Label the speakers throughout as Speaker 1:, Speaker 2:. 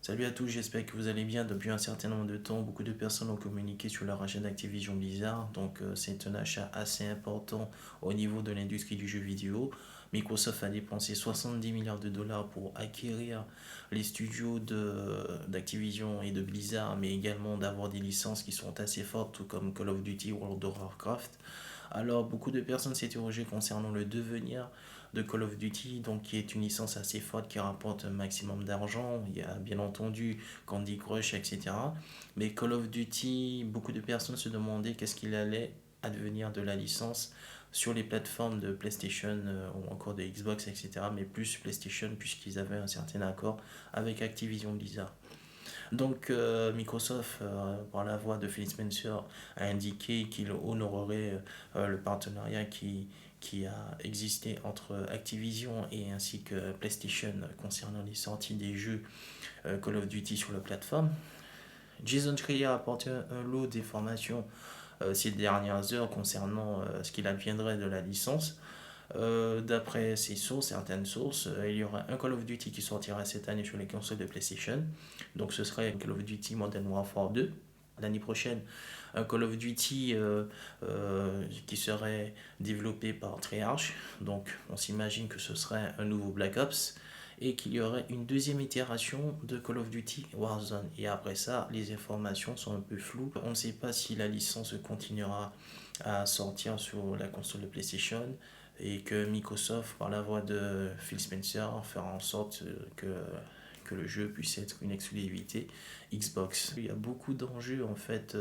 Speaker 1: Salut à tous, j'espère que vous allez bien. Depuis un certain nombre de temps, beaucoup de personnes ont communiqué sur leur achat d'Activision Blizzard. C'est un achat assez important au niveau de l'industrie du jeu vidéo. Microsoft a dépensé 70 milliards de dollars pour acquérir les studios d'Activision et de Blizzard, mais également d'avoir des licences qui sont assez fortes, tout comme Call of Duty, World of Warcraft. Alors, beaucoup de personnes s'interrogeaient concernant le devenir de Call of Duty, donc qui est une licence assez forte qui rapporte un maximum d'argent. Il y a bien entendu Candy Crush, etc. Mais Call of Duty, beaucoup de personnes se demandaient qu'est-ce qu'il allait advenir de la licence sur les plateformes de PlayStation ou encore de Xbox, etc. Mais plus PlayStation puisqu'ils avaient un certain accord avec Activision Blizzard. Microsoft, par la voix de Phil Spencer, a indiqué qu'il honorerait le partenariat qui a existé entre Activision et ainsi que PlayStation concernant les sorties des jeux Call of Duty sur la plateforme. Jason Schreier a apporté un lot d'informations ces dernières heures concernant ce qu'il adviendrait de la licence. D'après ses sources, certaines sources, il y aura un Call of Duty qui sortira cette année sur les consoles de PlayStation. Donc ce serait Call of Duty Modern Warfare 2. L'année prochaine, un Call of Duty qui serait développé par Treyarch. Donc on s'imagine que ce serait un nouveau Black Ops et qu'il y aurait une deuxième itération de Call of Duty Warzone. Et après ça, les informations sont un peu floues. On ne sait pas si la licence continuera à sortir sur la console de PlayStation et que Microsoft, par la voix de Phil Spencer, fera en sorte que le jeu puisse être une exclusivité Xbox. Il y a beaucoup d'enjeux en fait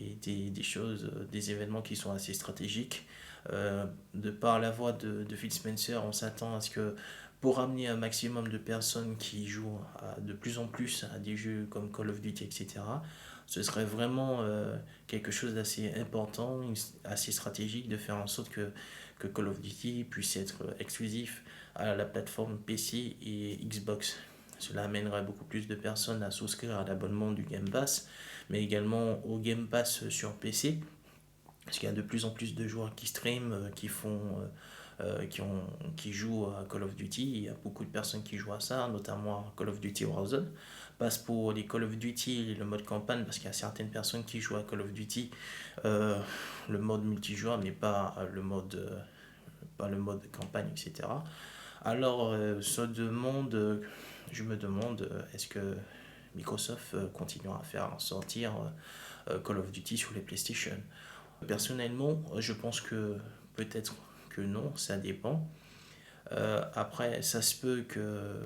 Speaker 1: et des choses, des événements qui sont assez stratégiques. De par la voix de Phil Spencer, on s'attend à ce que pour amener un maximum de personnes qui jouent de plus en plus à des jeux comme Call of Duty, etc., ce serait vraiment quelque chose d'assez important, assez stratégique de faire en sorte que Call of Duty puisse être exclusif à la plateforme PC et Xbox. Cela amènerait beaucoup plus de personnes à souscrire à l'abonnement du Game Pass, mais également au Game Pass sur PC, parce qu'il y a de plus en plus de joueurs qui streament, qui jouent à Call of Duty. Il y a beaucoup de personnes qui jouent à ça, notamment à Call of Duty Warzone. Passe pour les Call of Duty, le mode campagne, parce qu'il y a certaines personnes qui jouent à Call of Duty, euh, le mode multijoueur, mais pas le mode campagne, etc. Alors, je me demande, est-ce que Microsoft continuera à faire sortir Call of Duty sur les PlayStation. Personnellement, je pense que peut-être que non, ça dépend. Après, ça se peut que,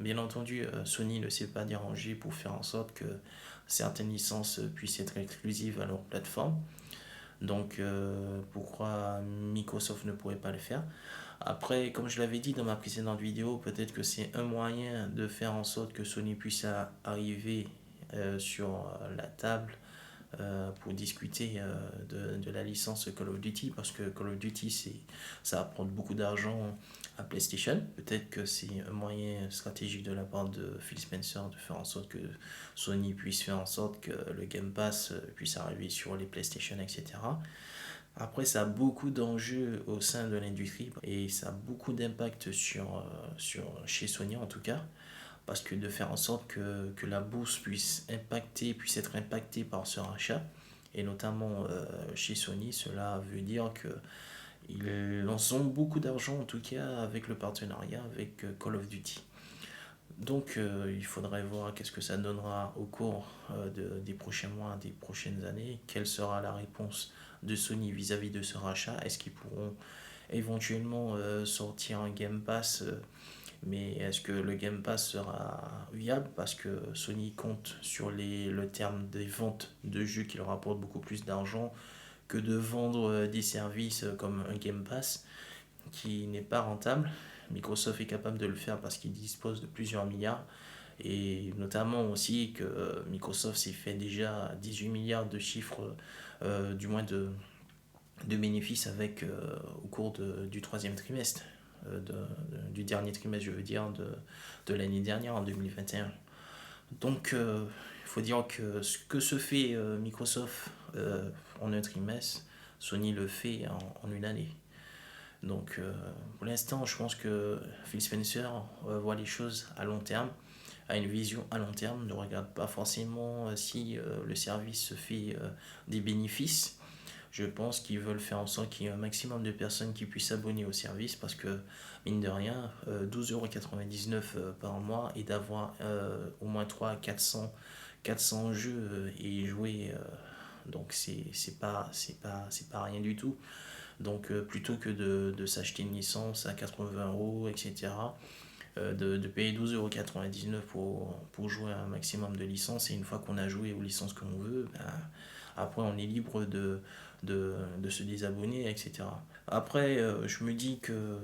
Speaker 1: bien entendu, Sony ne s'est pas dérangé pour faire en sorte que certaines licences puissent être exclusives à leur plateforme. Pourquoi Microsoft ne pourrait pas le faire? Après, comme je l'avais dit dans ma précédente vidéo, peut-être que c'est un moyen de faire en sorte que Sony puisse arriver sur la table pour discuter de la licence Call of Duty parce que Call of Duty ça apporte beaucoup d'argent à PlayStation. Peut-être que c'est un moyen stratégique de la part de Phil Spencer de faire en sorte que Sony puisse faire en sorte que le Game Pass puisse arriver sur les PlayStation, etc. Après, ça a beaucoup d'enjeux au sein de l'industrie et ça a beaucoup d'impact chez Sony en tout cas. Parce que de faire en sorte que la bourse puisse être impactée par ce rachat, et notamment chez Sony, cela veut dire qu'ils en ont beaucoup d'argent en tout cas avec le partenariat avec Call of Duty. Il faudrait voir qu'est-ce que ça donnera au cours des prochains mois, des prochaines années. Quelle sera la réponse de Sony vis-à-vis de ce rachat? Est-ce qu'ils pourront éventuellement sortir un Game Pass mais est-ce que le Game Pass sera viable? Parce que Sony compte sur le terme des ventes de jeux qui leur rapportent beaucoup plus d'argent que de vendre des services comme un Game Pass qui n'est pas rentable. Microsoft est capable de le faire parce qu'il dispose de plusieurs milliards et notamment aussi que Microsoft s'est fait déjà 18 milliards de chiffres, du moins de bénéfices au cours du troisième trimestre, du dernier trimestre, je veux dire, de l'année dernière, en 2021. Il faut dire que ce que se fait Microsoft en un trimestre, Sony le fait en une année. Pour l'instant, je pense que Phil Spencer voit les choses à long terme, a une vision à long terme, ne regarde pas forcément si le service se fait des bénéfices. Je pense qu'ils veulent faire en sorte qu'il y ait un maximum de personnes qui puissent s'abonner au service parce que, mine de rien, 12,99 € par mois et d'avoir au moins 300 à 400 jeux et jouer, donc c'est pas rien du tout. Donc plutôt que de s'acheter une licence à 80 €, etc., de payer 12,99 € pour jouer à un maximum de licences, et une fois qu'on a joué aux licences que l'on veut, ben, après on est libre de se désabonner, etc. Après, je me dis que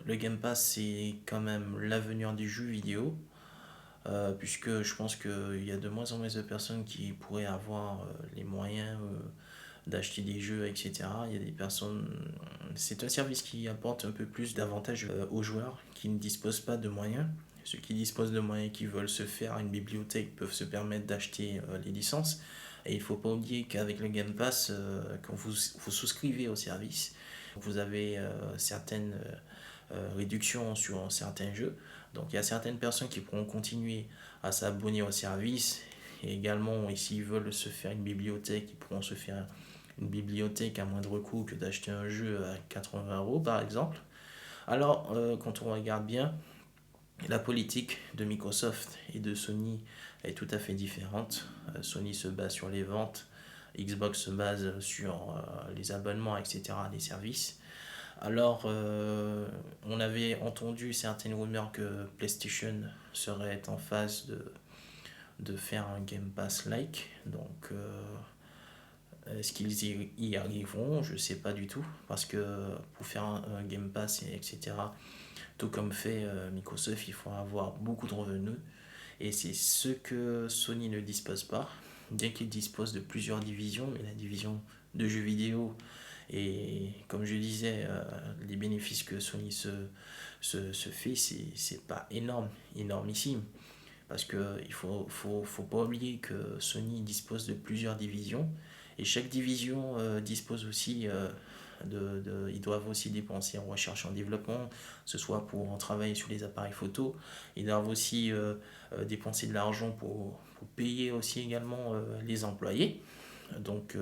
Speaker 1: le Game Pass, c'est quand même l'avenir du jeu vidéo, puisque je pense qu'il y a de moins en moins de personnes qui pourraient avoir les moyens d'acheter des jeux, etc. Il y a des personnes. C'est un service qui apporte un peu plus d'avantages aux joueurs qui ne disposent pas de moyens. Ceux qui disposent de moyens, qui veulent se faire une bibliothèque, peuvent se permettre d'acheter les licences. Et il ne faut pas oublier qu'avec le Game Pass, quand vous souscrivez au service, vous avez certaines réductions sur certains jeux. Donc il y a certaines personnes qui pourront continuer à s'abonner au service. Et également, s'ils veulent se faire une bibliothèque, ils pourront se faire une bibliothèque à moindre coût que d'acheter un jeu à 80 € par exemple. Alors, quand on regarde bien, la politique de Microsoft et de Sony est tout à fait différente. Sony se base sur les ventes, Xbox se base sur les abonnements, etc., des services. Alors, on avait entendu certaines rumeurs que PlayStation serait en phase de faire un Game Pass-like. Donc, est-ce qu'ils y arriveront? Je ne sais pas du tout. Parce que pour faire un Game Pass, etc., tout comme fait Microsoft, il faut avoir beaucoup de revenus. Et c'est ce que Sony ne dispose pas. Bien qu'il dispose de plusieurs divisions, mais la division de jeux vidéo, et comme je disais, les bénéfices que Sony se fait, c'est pas énormissime. Parce qu'il ne faut pas oublier que Sony dispose de plusieurs divisions. Et chaque division dispose aussi ils doivent aussi dépenser en recherche et en développement, que ce soit pour travailler sur les appareils photo. Ils doivent aussi dépenser de l'argent pour payer aussi également les employés. Donc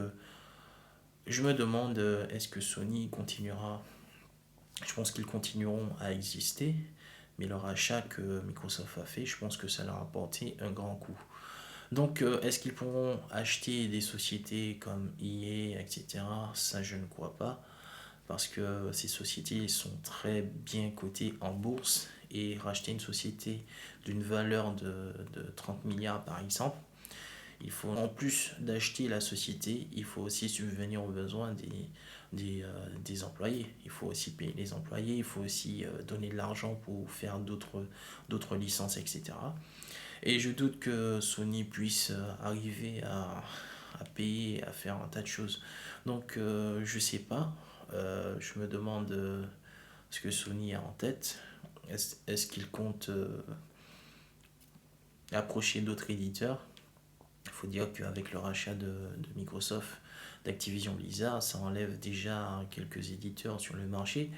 Speaker 1: je me demande, est-ce que Sony continuera? Je pense qu'ils continueront à exister, mais leur achat que Microsoft a fait, je pense que ça leur a porté un grand coup. Donc, est-ce qu'ils pourront acheter des sociétés comme EA, etc.? Ça, je ne crois pas, parce que ces sociétés sont très bien cotées en bourse, et racheter une société d'une valeur de 30 milliards, par exemple, il faut, en plus d'acheter la société, il faut aussi subvenir aux besoins des employés. Il faut aussi payer les employés, il faut aussi donner de l'argent pour faire d'autres licences, etc. Et je doute que Sony puisse arriver à payer, à faire un tas de choses. Donc je sais pas. Je me demande ce que Sony a en tête. Est-ce qu'il compte approcher d'autres éditeurs? Il faut dire qu'avec le rachat de Microsoft, d'Activision Blizzard, ça enlève déjà quelques éditeurs sur le marché.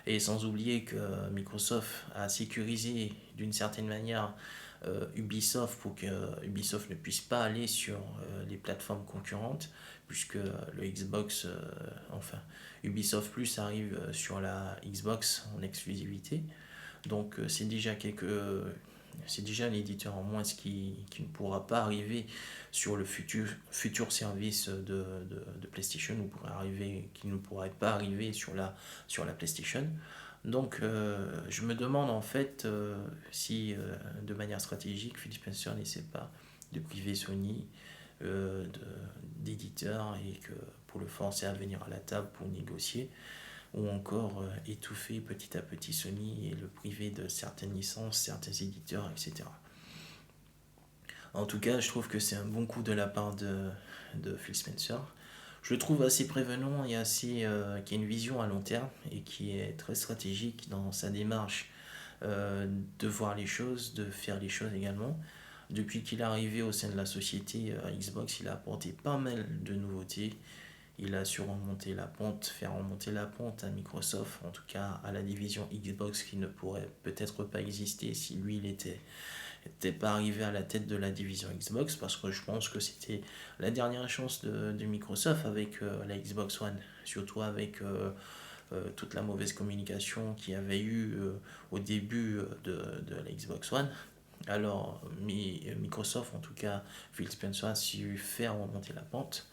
Speaker 1: Et sans oublier que Microsoft a sécurisé d'une certaine manière Ubisoft pour que Ubisoft ne puisse pas aller sur les plateformes concurrentes, puisque le Xbox, enfin Ubisoft Plus arrive sur la Xbox en exclusivité. Donc c'est déjà un éditeur en moins qui ne pourra pas arriver sur le futur service de PlayStation, ou qui ne pourrait pas arriver sur la PlayStation. Donc je me demande en fait si de manière stratégique Phil Spencer n'essaie pas de priver Sony d'éditeurs, et que pour le forcer à venir à la table pour négocier, ou encore étouffer petit à petit Sony et le priver de certaines licences, certains éditeurs, etc. En tout cas, je trouve que c'est un bon coup de la part de Phil Spencer. Je le trouve assez prévenant et qui a une vision à long terme, et qui est très stratégique dans sa démarche de voir les choses, de faire les choses également. Depuis qu'il est arrivé au sein de la société Xbox, il a apporté pas mal de nouveautés. Il a su faire remonter la pente à Microsoft, en tout cas à la division Xbox, qui ne pourrait peut-être pas exister si lui n'était pas arrivé à la tête de la division Xbox, parce que je pense que c'était la dernière chance de Microsoft avec la Xbox One, surtout avec toute la mauvaise communication qu'il y avait eu au début de la Xbox One. Alors, Microsoft, en tout cas, Phil Spencer a su faire remonter la pente.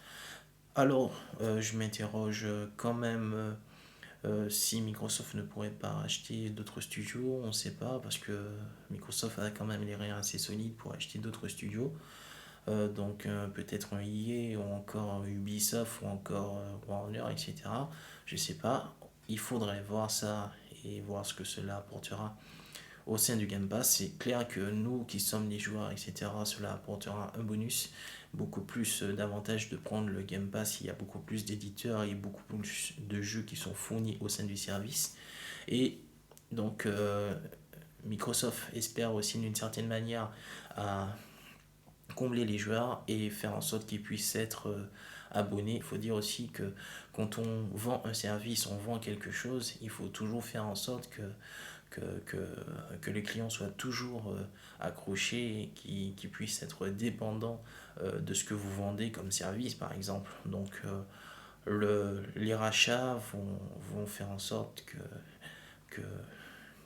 Speaker 1: Alors, je m'interroge quand même si Microsoft ne pourrait pas acheter d'autres studios, on ne sait pas, parce que Microsoft a quand même les reins assez solides pour acheter d'autres studios. Donc peut-être un EA ou encore Ubisoft ou encore Warner, etc. Je ne sais pas. Il faudrait voir ça et voir ce que cela apportera au sein du Game Pass. C'est clair que nous qui sommes des joueurs, etc., cela apportera un bonus, beaucoup plus d'avantages de prendre le Game Pass. Il y a beaucoup plus d'éditeurs et beaucoup plus de jeux qui sont fournis au sein du service. Et donc Microsoft espère aussi d'une certaine manière à combler les joueurs et faire en sorte qu'ils puissent être abonnés. Il faut dire aussi que quand on vend un service, on vend quelque chose, il faut toujours faire en sorte que le client soit toujours accroché et qu'il puisse être dépendant de ce que vous vendez comme service, par exemple. Donc, les rachats vont faire en sorte que,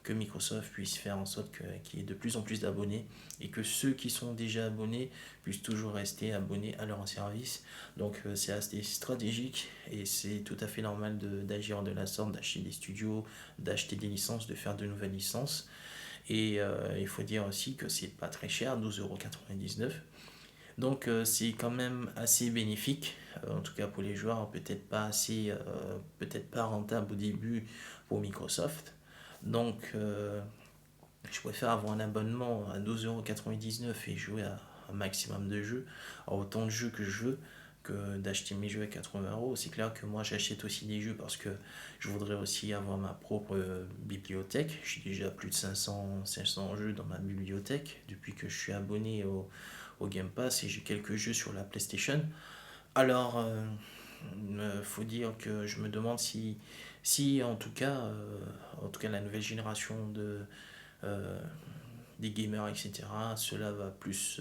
Speaker 1: que Microsoft puisse faire en sorte qu'il y ait de plus en plus d'abonnés et que ceux qui sont déjà abonnés puissent toujours rester abonnés à leur service. Donc c'est assez stratégique et c'est tout à fait normal d'agir de la sorte, d'acheter des studios, d'acheter des licences, de faire de nouvelles licences. Et il faut dire aussi que c'est pas très cher, 12,99 €. Donc c'est quand même assez bénéfique, en tout cas pour les joueurs, peut-être pas assez, peut-être pas rentable au début pour Microsoft. Donc je préfère avoir un abonnement à 12,99 € et jouer à un maximum de jeux, à autant de jeux que je veux, que d'acheter mes jeux à 80 €. C'est clair que moi j'achète aussi des jeux parce que je voudrais aussi avoir ma propre bibliothèque. J'ai déjà plus de 500 jeux dans ma bibliothèque depuis que je suis abonné au Game Pass et j'ai quelques jeux sur la PlayStation. Alors, faut dire que je me demande si en tout cas la nouvelle génération euh, des gamers, etc., cela va plus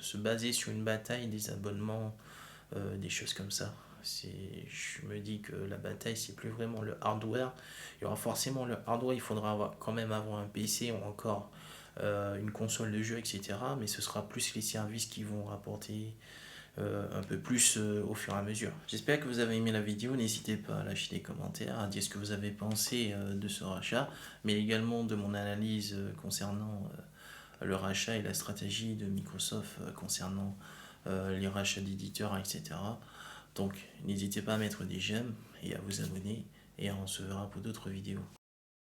Speaker 1: se baser sur une bataille des abonnements, des choses comme ça. Je me dis que la bataille, c'est plus vraiment le hardware. Il y aura forcément le hardware, il faudra quand même avoir un PC ou encore une console de jeu, etc. Mais ce sera plus les services qui vont rapporter un peu plus au fur et à mesure. J'espère que vous avez aimé la vidéo, n'hésitez pas à lâcher des commentaires, à dire ce que vous avez pensé de ce rachat, mais également de mon analyse concernant le rachat et la stratégie de Microsoft concernant les rachats d'éditeurs, etc. Donc n'hésitez pas à mettre des j'aime et à vous abonner et on se verra pour d'autres vidéos.